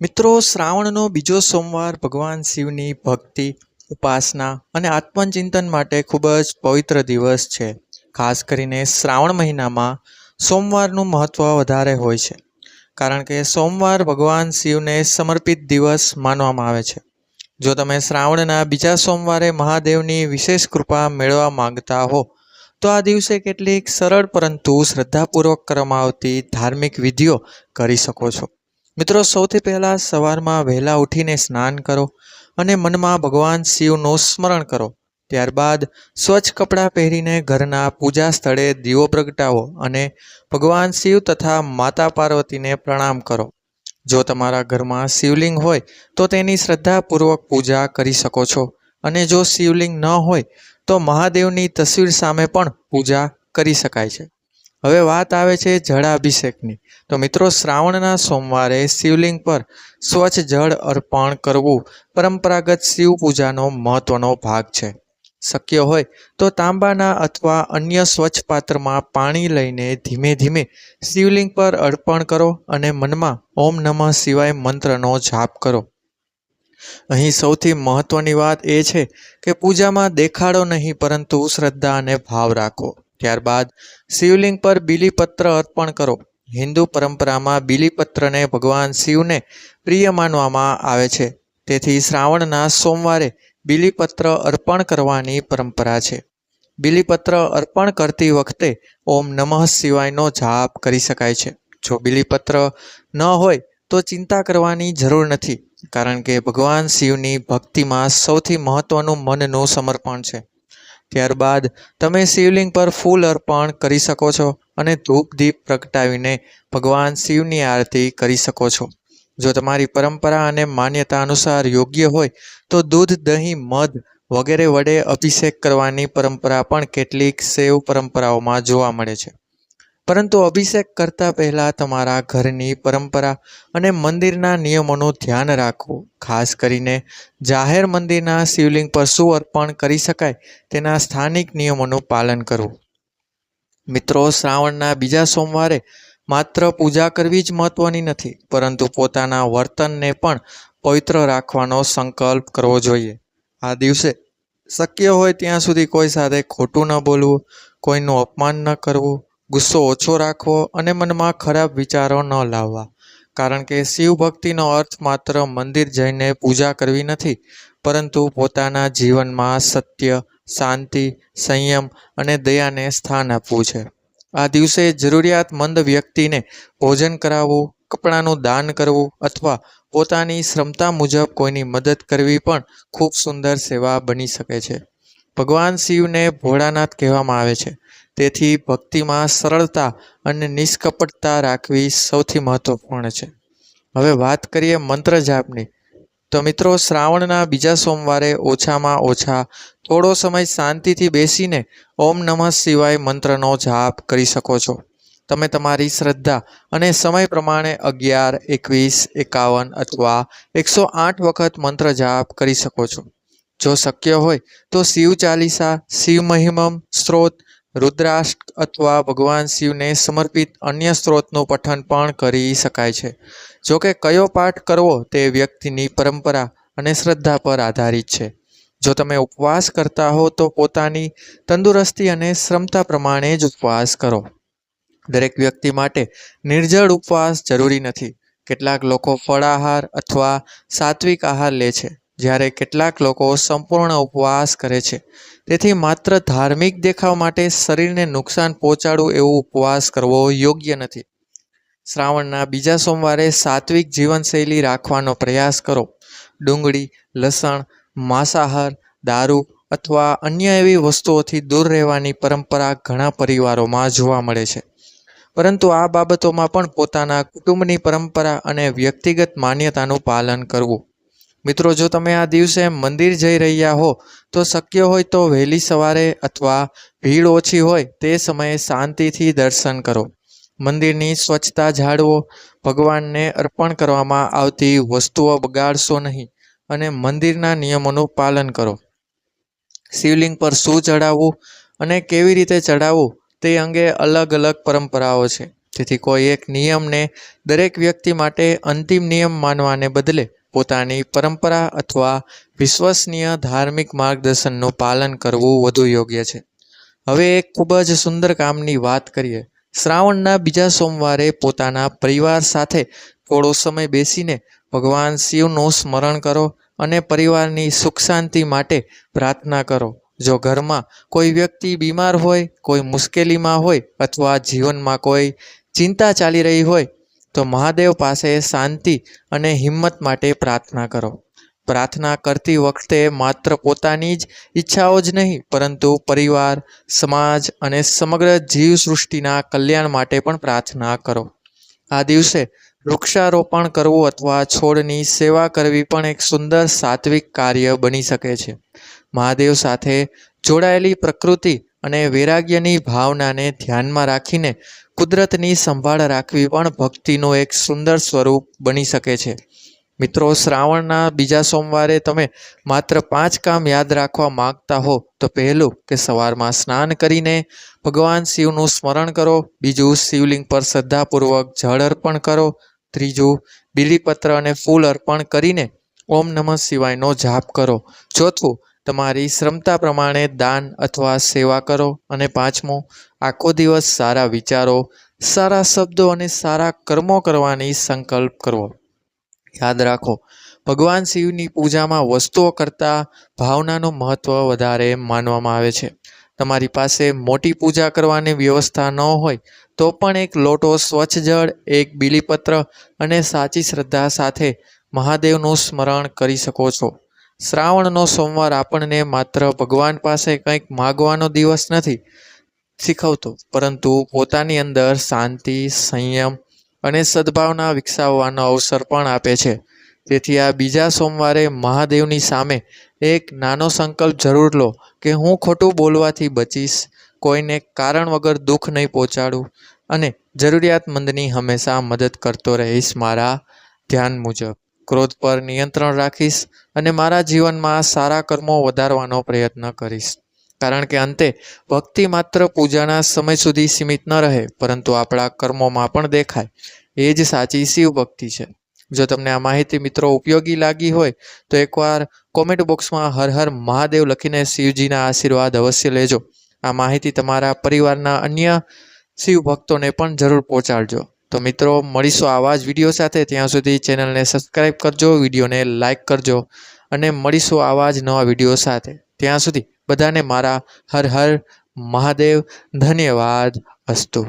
મિત્રો, શ્રાવણનો બીજો સોમવાર ભગવાન શિવની ભક્તિ, ઉપાસના અને આત્મચિંતન માટે ખૂબ જ પવિત્ર દિવસ છે. ખાસ કરીને શ્રાવણ મહિનામાં સોમવારનું મહત્ત્વ વધારે હોય છે, કારણ કે સોમવાર ભગવાન શિવને સમર્પિત દિવસ માનવામાં આવે છે. જો તમે શ્રાવણના બીજા સોમવારે મહાદેવની વિશેષ કૃપા મેળવવા માંગતા હો, તો આ દિવસે કેટલીક સરળ પરંતુ શ્રદ્ધાપૂર્વક કરવામાં આવતી ધાર્મિક વિધિઓ કરી શકો છો. મિત્રો, સૌથી પહેલાં સવારમાં વહેલા ઉઠીને સ્નાન કરો અને મનમાં ભગવાન શિવનું સ્મરણ કરો. ત્યારબાદ સ્વચ્છ કપડાં પહેરીને ઘરના પૂજા સ્થળે દીવો પ્રગટાવો અને ભગવાન શિવ તથા માતા પાર્વતીને પ્રણામ કરો. જો તમારા ઘરમાં શિવલિંગ હોય તો તેની શ્રદ્ધાપૂર્વક પૂજા કરી શકો છો, અને જો શિવલિંગ ન હોય તો મહાદેવની તસવીર સામે પણ પૂજા કરી શકાય છે. હવે વાત આવે છે જળાભિષેકની. તો મિત્રો, શ્રાવણના સોમવારે શિવલિંગ પર સ્વચ્છ જળ અર્પણ કરવું પરંપરાગત શિવ પૂજાનો મહત્વનો ભાગ છે. શક્ય હોય તો તાંબાના અથવા અન્ય સ્વચ્છ પાત્રમાં પાણી લઈને ધીમે ધીમે શિવલિંગ પર અર્પણ કરો અને મનમાં ઓમ નમઃ શિવાય મંત્રનો જાપ કરો. અહીં સૌથી મહત્વની વાત એ છે કે પૂજામાં દેખાડો નહીં, પરંતુ શ્રદ્ધા અને ભાવ રાખો. ત્યારબાદ શિવલિંગ પર બીલીપત્ર અર્પણ કરો. હિન્દુ પરંપરામાં બીલીપત્રને ભગવાન શિવને પ્રિય માનવામાં આવે છે, તેથી શ્રાવણના સોમવારે બીલીપત્ર અર્પણ કરવાની પરંપરા છે. બીલીપત્ર અર્પણ કરતી વખતે ઓમ નમઃ શિવાયનો જાપ કરી શકાય છે. જો બીલીપત્ર ન હોય તો ચિંતા કરવાની જરૂર નથી, કારણ કે ભગવાન શિવની ભક્તિમાં સૌથી મહત્વનું મનનું સમર્પણ છે. ત્યારબાદ તમે શિવલિંગ પર ફૂલ અર્પણ કરી શકો છો અને ધૂપ દીપ પ્રગટાવીને ભગવાન શિવની આરતી કરી શકો છો. જો તમારી પરંપરા અને માન્યતા અનુસાર યોગ્ય હોય તો દૂધ, દહીં, મધ વગેરે વડે અભિષેક કરવાની પરંપરા પણ કેટલીક શૈવ પરંપરાઓમાં જોવા મળે છે. પરંતુ અભિષેક કરતાં પહેલાં તમારા ઘરની પરંપરા અને મંદિરના નિયમોનું ધ્યાન રાખવું. ખાસ કરીને જાહેર મંદિરના શિવલિંગ પર શું અર્પણ કરી શકાય તેના સ્થાનિક નિયમોનું પાલન કરવું. મિત્રો, શ્રાવણના બીજા સોમવારે માત્ર પૂજા કરવી જ મહત્વની નથી, પરંતુ પોતાના વર્તનને પણ પવિત્ર રાખવાનો સંકલ્પ કરવો જોઈએ. આ દિવસે શક્ય હોય ત્યાં સુધી કોઈ સાથે ખોટું ન બોલવું, કોઈનું અપમાન ન કરવું, ગુસ્સો ઓછો રાખવો અને મનમાં ખરાબ વિચારો ન લાવવા. કારણ કે શિવ ભક્તિનો અર્થ માત્ર મંદિર જઈને પૂજા કરવી નથી, પરંતુ પોતાના જીવનમાં સત્ય, શાંતિ, સંયમ અને દયાને સ્થાન આપવું છે. આ દિવસે જરૂરિયાતમંદ વ્યક્તિને ભોજન કરાવવું, કપડાનું દાન કરવું અથવા પોતાની ક્ષમતા મુજબ કોઈની મદદ કરવી પણ ખૂબ સુંદર સેવા બની શકે છે. ભગવાન શિવને ભોળાનાથ કહેવામાં આવે છે, તેથી ભક્તિમાં સરળતા અને નિષ્કપટતા રાખવી સૌથી મહત્વપૂર્ણ છે. હવે વાત કરીએ મંત્ર જાપની. તો મિત્રો, શ્રાવણના બીજા સોમવારે ઓછામાં ઓછા થોડો સમય શાંતિથી બેસીને ઓમ નમઃ શિવાય મંત્રનો જાપ કરી શકો છો. તમે તમારી શ્રદ્ધા અને સમય પ્રમાણે 11, 21, 51 અથવા 108 વખત મંત્ર જાપ કરી શકો છો. જો શક્ય હોય તો શિવ ચાલીસા, શિવ મહિમમ સ્ત્રોત, રુદ્રાષ્ટક અથવા ભગવાન શિવને સમર્પિત અન્ય સ્ત્રોતનું પઠન પણ કરી શકાય છે. જોકે કયો પાઠ કરવો તે વ્યક્તિની પરંપરા અને શ્રદ્ધા પર આધારિત છે. જો તમે ઉપવાસ કરતા હો તો પોતાની તંદુરસ્તી અને ક્ષમતા પ્રમાણે જ ઉપવાસ કરો. દરેક વ્યક્તિ માટે નિર્જળ ઉપવાસ જરૂરી નથી. કેટલાક લોકો ફળાહાર અથવા સાત્વિક આહાર લે છે, જ્યારે કેટલાક લોકો સંપૂર્ણ ઉપવાસ કરે છે. તેથી માત્ર ધાર્મિક દેખાવ માટે શરીરને નુકસાન પહોંચાડવું એવો ઉપવાસ કરવો યોગ્ય નથી. શ્રાવણના બીજા સોમવારે સાત્વિક જીવનશૈલી રાખવાનો પ્રયાસ કરો. ડુંગળી, લસણ, માંસાહાર, દારૂ અથવા અન્ય એવી વસ્તુઓથી દૂર રહેવાની પરંપરા ઘણા પરિવારોમાં જોવા મળે છે. પરંતુ આ બાબતોમાં પણ પોતાના કુટુંબની પરંપરા અને વ્યક્તિગત માન્યતાનું પાલન કરવું. મિત્રો, જો તમે આ દિવસે મંદિર જઈ રહ્યા હો તો શક્ય હોય તો વહેલી સવારે અથવા ભીડ ઓછી હોય તે સમયે શાંતિથી દર્શન કરો. મંદિરની સ્વચ્છતા જાળવો, ભગવાનને અર્પણ કરવામાં આવતી વસ્તુઓ બગાડશો નહીં અને મંદિરના નિયમોનું પાલન કરો. શિવલિંગ પર શું ચડાવવું અને કેવી રીતે ચડાવવું તે અંગે અલગ અલગ પરંપરાઓ છે. તેથી કોઈ એક નિયમને દરેક વ્યક્તિ માટે અંતિમ નિયમ માનવાને બદલે પોતાની પરંપરા અથવા વિશ્વસનીય ધાર્મિક માર્ગદર્શનનું પાલન કરવું વધુ યોગ્ય છે. હવે એક ખૂબ જ સુંદર કામની વાત કરીએ. શ્રાવણના બીજા સોમવારે પોતાના પરિવાર સાથે થોડો સમય બેસીને ભગવાન શિવનું સ્મરણ કરો અને પરિવારની સુખ શાંતિ માટે પ્રાર્થના કરો. જો ઘરમાં કોઈ વ્યક્તિ બીમાર હોય, કોઈ મુશ્કેલીમાં હોય અથવા જીવનમાં કોઈ ચિંતા ચાલી રહી હોય તો મહાદેવ પાસે શાંતિ અને હિંમત માટે પ્રાર્થના કરો. પ્રાર્થના કરતી વખતે માત્ર પોતાની જ ઈચ્છાઓ જ નહીં, પરંતુ પરિવાર, સમાજ અને સમગ્ર જીવસૃષ્ટિના કલ્યાણ માટે પણ પ્રાર્થના કરો. આ દિવસે વૃક્ષારોપણ કરવું અથવા છોડની સેવા કરવી પણ એક સુંદર સાત્વિક કાર્ય બની શકે છે. મહાદેવ સાથે જોડાયેલી પ્રકૃતિ અને વૈરાગ્યની ભાવનાને ધ્યાનમાં રાખીને કુદરતની સંભાળ રાખવી પણ ભક્તિનું એક સુંદર સ્વરૂપ બની શકે છે. મિત્રો, શ્રાવણના બીજા સોમવારે તમે માત્ર 5 કામ યાદ રાખવા માંગતા હો તો પહેલું કે સવારમાં સ્નાન કરીને ભગવાન શિવનું સ્મરણ કરો. બીજું, શિવલિંગ પર શ્રદ્ધાપૂર્વક જળ અર્પણ કરો. ત્રીજું, બીલીપત્ર અને ફૂલ અર્પણ કરીને ઓમ નમઃ શિવાયનો જાપ કરો. ચોથું, તમારી ક્ષમતા પ્રમાણે દાન અથવા સેવા કરો. અને પાંચમું, આખો દિવસ સારા વિચારો, સારા શબ્દો અને સારા કર્મો કરવાની સંકલ્પ કરવો. યાદ રાખો, ભગવાન શિવની પૂજામાં વસ્તુઓ કરતાં ભાવનાનું મહત્ત્વ વધારે માનવામાં આવે છે. તમારી પાસે મોટી પૂજા કરવાની વ્યવસ્થા ન હોય તો પણ એક લોટો સ્વચ્છ જળ, એક બીલીપત્ર અને સાચી શ્રદ્ધા સાથે મહાદેવનું સ્મરણ કરી શકો છો. શ્રાવણનો સોમવાર આપણને માત્ર ભગવાન પાસે કંઈક માગવાનો દિવસ નથી શીખવતો, પરંતુ પોતાની અંદર શાંતિ, સંયમ અને સદ્ભાવના વિકસાવવાનો અવસર પણ આપે છે. તેથી આ બીજા સોમવારે મહાદેવની સામે એક નાનો સંકલ્પ જરૂર લો કે હું ખોટું બોલવાથી બચીશ, કોઈને કારણ વગર દુઃખ નહીં પહોંચાડું અને જરૂરિયાતમંદની હંમેશા મદદ કરતો રહીશ. મારા ધ્યાન મુજબ ક્રોધ પર નિયંત્રણ રાખીશ અને મારા જીવનમાં સારા કર્મો વધારવાનો પ્રયત્ન કરીશ. કારણ કે અંતે ભક્તિ માત્ર પૂજાના સમય સુધી સીમિત ન રહે, પરંતુ આપણા કર્મોમાં પણ દેખાય. એ જ સાચી શિવ ભક્તિ છે. જો તમને આ માહિતી મિત્રો ઉપયોગી લાગી હોય તો એકવાર કોમેન્ટ બોક્સમાં હર હર મહાદેવ લખીને શિવજીના આશીર્વાદ અવશ્ય લેજો. આ માહિતી તમારા પરિવારના અન્ય શિવ ભક્તોને પણ જરૂર પહોંચાડજો. તો મિત્રો, મળીશું આવા જ વિડીયો સાથે. ત્યાં સુધી ચેનલને સબસ્ક્રાઈબ કરજો, વિડીયોને લાઈક કરજો અને મળીશું આવા જ નવા વિડીયો સાથે. ત્યાં સુધી બધાને મારા હર હર મહાદેવ. ધન્યવાદ. અસ્તુ.